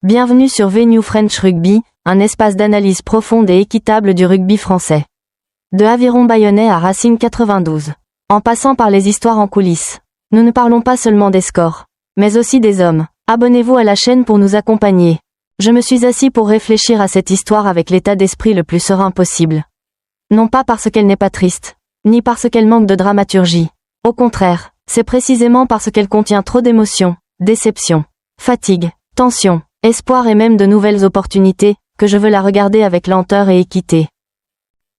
Bienvenue sur VNew French Rugby, un espace d'analyse profonde et équitable du rugby français. De Aviron Bayonnais à Racing 92. En passant par les histoires en coulisses. Nous ne parlons pas seulement des scores, mais aussi des hommes. Abonnez-vous à la chaîne pour nous accompagner. Je me suis assis pour réfléchir à cette histoire avec l'état d'esprit le plus serein possible. Non pas parce qu'elle n'est pas triste, ni parce qu'elle manque de dramaturgie. Au contraire, c'est précisément parce qu'elle contient trop d'émotions, déception, fatigue, tension, espoir et même de nouvelles opportunités, que je veux la regarder avec lenteur et équité.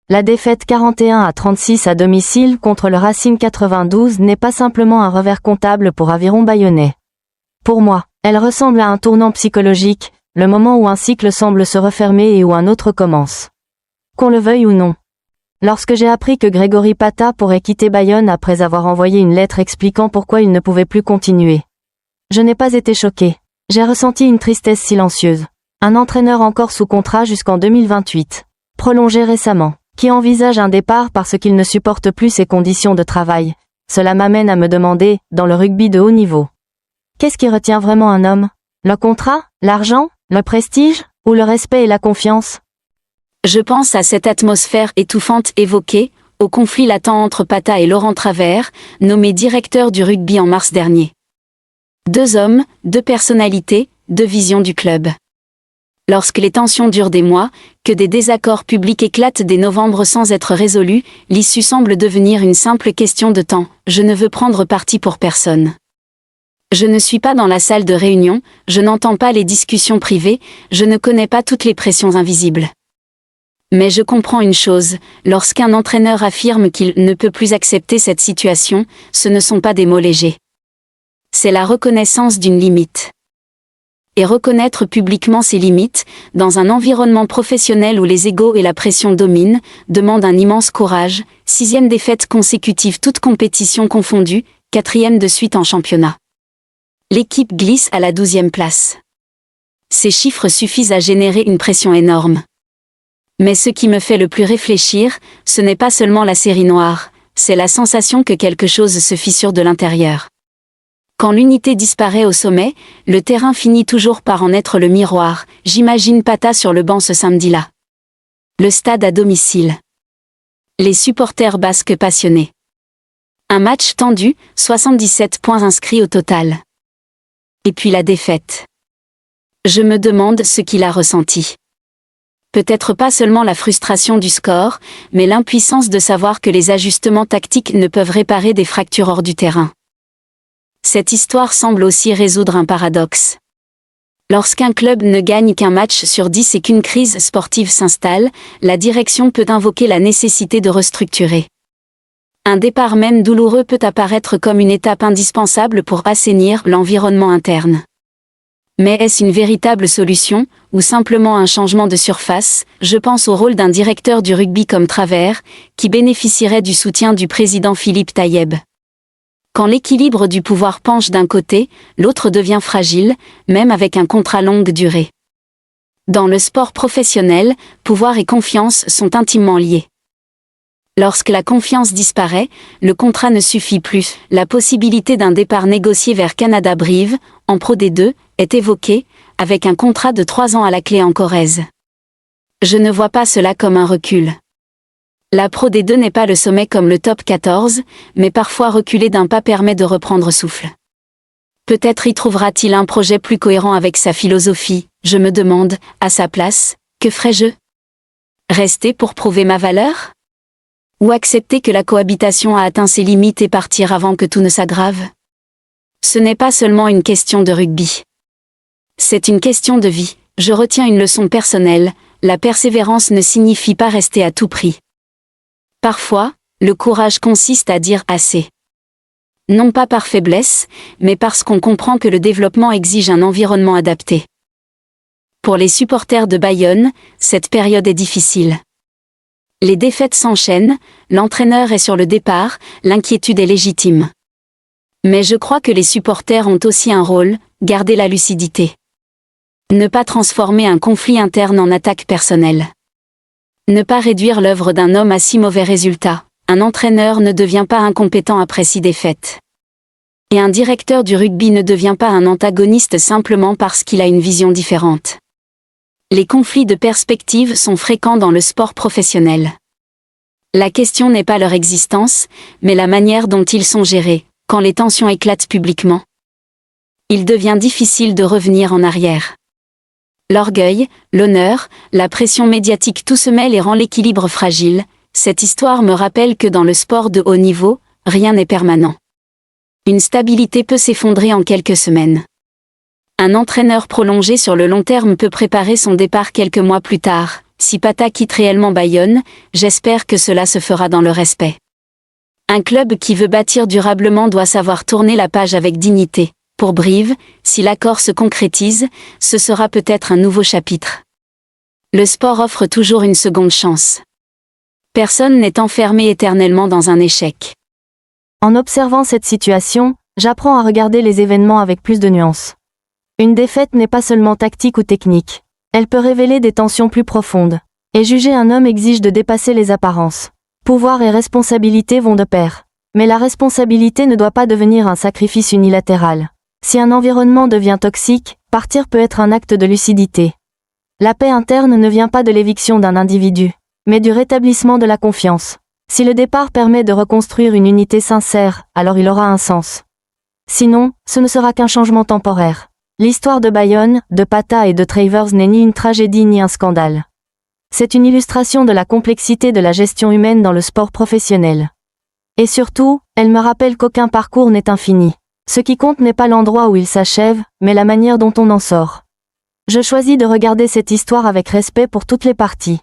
La défaite 41-36 à domicile contre le Racing 92 n'est pas simplement un revers comptable pour Aviron Bayonnais. Pour moi, elle ressemble à un tournant psychologique, le moment où un cycle semble se refermer et où un autre commence. Qu'on le veuille ou non. Lorsque j'ai appris que Grégory Pata pourrait quitter Bayonne après avoir envoyé une lettre expliquant pourquoi il ne pouvait plus continuer, je n'ai pas été choqué. J'ai ressenti une tristesse silencieuse. Un entraîneur encore sous contrat jusqu'en 2028, prolongé récemment, qui envisage un départ parce qu'il ne supporte plus ses conditions de travail. Cela m'amène à me demander, dans le rugby de haut niveau, qu'est-ce qui retient vraiment un homme? Le contrat, l'argent, le prestige, ou le respect et la confiance? Je pense à cette atmosphère étouffante évoquée, au conflit latent entre Pata et Laurent Travers, nommé directeur du rugby en mars dernier. Deux hommes, deux personnalités, deux visions du club. Lorsque les tensions durent des mois, que des désaccords publics éclatent dès novembre sans être résolus, l'issue semble devenir une simple question de temps. Je ne veux prendre parti pour personne. Je ne suis pas dans la salle de réunion, je n'entends pas les discussions privées, je ne connais pas toutes les pressions invisibles. Mais je comprends une chose, lorsqu'un entraîneur affirme qu'il ne peut plus accepter cette situation, ce ne sont pas des mots légers. C'est la reconnaissance d'une limite. Et reconnaître publiquement ses limites, dans un environnement professionnel où les égos et la pression dominent, demande un immense courage. 6e défaite consécutive toutes compétitions confondues, 4e de suite en championnat. L'équipe glisse à la 12e place. Ces chiffres suffisent à générer une pression énorme. Mais ce qui me fait le plus réfléchir, ce n'est pas seulement la série noire, c'est la sensation que quelque chose se fissure de l'intérieur. Quand l'unité disparaît au sommet, le terrain finit toujours par en être le miroir. J'imagine Pata sur le banc ce samedi-là. Le stade à domicile. Les supporters basques passionnés. Un match tendu, 77 points inscrits au total. Et puis la défaite. Je me demande ce qu'il a ressenti. Peut-être pas seulement la frustration du score, mais l'impuissance de savoir que les ajustements tactiques ne peuvent réparer des fractures hors du terrain. Cette histoire semble aussi résoudre un paradoxe. Lorsqu'un club ne gagne qu'un match sur 10 et qu'une crise sportive s'installe, la direction peut invoquer la nécessité de restructurer. Un départ même douloureux peut apparaître comme une étape indispensable pour assainir l'environnement interne. Mais est-ce une véritable solution, ou simplement un changement de surface? Je pense au rôle d'un directeur du rugby comme Travers, qui bénéficierait du soutien du président Philippe Taïeb. Quand l'équilibre du pouvoir penche d'un côté, l'autre devient fragile, même avec un contrat longue durée. Dans le sport professionnel, pouvoir et confiance sont intimement liés. Lorsque la confiance disparaît, le contrat ne suffit plus. La possibilité d'un départ négocié vers Canada Brive, en Pro D2, est évoquée, avec un contrat de 3 ans à la clé en Corrèze. Je ne vois pas cela comme un recul. La Pro D2 n'est pas le sommet comme le top 14, mais parfois reculer d'un pas permet de reprendre souffle. Peut-être y trouvera-t-il un projet plus cohérent avec sa philosophie. Je me demande, à sa place, que ferais-je? Rester pour prouver ma valeur? Ou accepter que la cohabitation a atteint ses limites et partir avant que tout ne s'aggrave? Ce n'est pas seulement une question de rugby. C'est une question de vie. Je retiens une leçon personnelle, la persévérance ne signifie pas rester à tout prix. Parfois, le courage consiste à dire assez. Non pas par faiblesse, mais parce qu'on comprend que le développement exige un environnement adapté. Pour les supporters de Bayonne, cette période est difficile. Les défaites s'enchaînent, l'entraîneur est sur le départ, l'inquiétude est légitime. Mais je crois que les supporters ont aussi un rôle, garder la lucidité. Ne pas transformer un conflit interne en attaque personnelle. Ne pas réduire l'œuvre d'un homme à 6 mauvais résultats. Un entraîneur ne devient pas incompétent après 6 défaites. Et un directeur du rugby ne devient pas un antagoniste simplement parce qu'il a une vision différente. Les conflits de perspective sont fréquents dans le sport professionnel. La question n'est pas leur existence, mais la manière dont ils sont gérés, quand les tensions éclatent publiquement. Il devient difficile de revenir en arrière. L'orgueil, l'honneur, la pression médiatique tout se mêle et rend l'équilibre fragile. Cette histoire me rappelle que dans le sport de haut niveau, rien n'est permanent. Une stabilité peut s'effondrer en quelques semaines. Un entraîneur prolongé sur le long terme peut préparer son départ quelques mois plus tard. Si Pata quitte réellement Bayonne, j'espère que cela se fera dans le respect. Un club qui veut bâtir durablement doit savoir tourner la page avec dignité. Pour Brive, si l'accord se concrétise, ce sera peut-être un nouveau chapitre. Le sport offre toujours une seconde chance. Personne n'est enfermé éternellement dans un échec. En observant cette situation, j'apprends à regarder les événements avec plus de nuances. Une défaite n'est pas seulement tactique ou technique. Elle peut révéler des tensions plus profondes. Et juger un homme exige de dépasser les apparences. Pouvoir et responsabilité vont de pair. Mais la responsabilité ne doit pas devenir un sacrifice unilatéral. Si un environnement devient toxique, partir peut être un acte de lucidité. La paix interne ne vient pas de l'éviction d'un individu, mais du rétablissement de la confiance. Si le départ permet de reconstruire une unité sincère, alors il aura un sens. Sinon, ce ne sera qu'un changement temporaire. L'histoire de Bayonne, de Pata et de Travers n'est ni une tragédie ni un scandale. C'est une illustration de la complexité de la gestion humaine dans le sport professionnel. Et surtout, elle me rappelle qu'aucun parcours n'est infini. Ce qui compte n'est pas l'endroit où il s'achève, mais la manière dont on en sort. Je choisis de regarder cette histoire avec respect pour toutes les parties.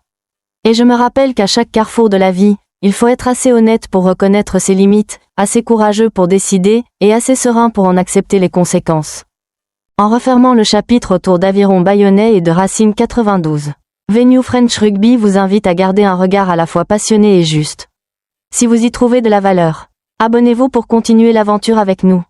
Et je me rappelle qu'à chaque carrefour de la vie, il faut être assez honnête pour reconnaître ses limites, assez courageux pour décider, et assez serein pour en accepter les conséquences. En refermant le chapitre autour d'Aviron Bayonnais et de Racing 92, Venue French Rugby vous invite à garder un regard à la fois passionné et juste. Si vous y trouvez de la valeur, abonnez-vous pour continuer l'aventure avec nous.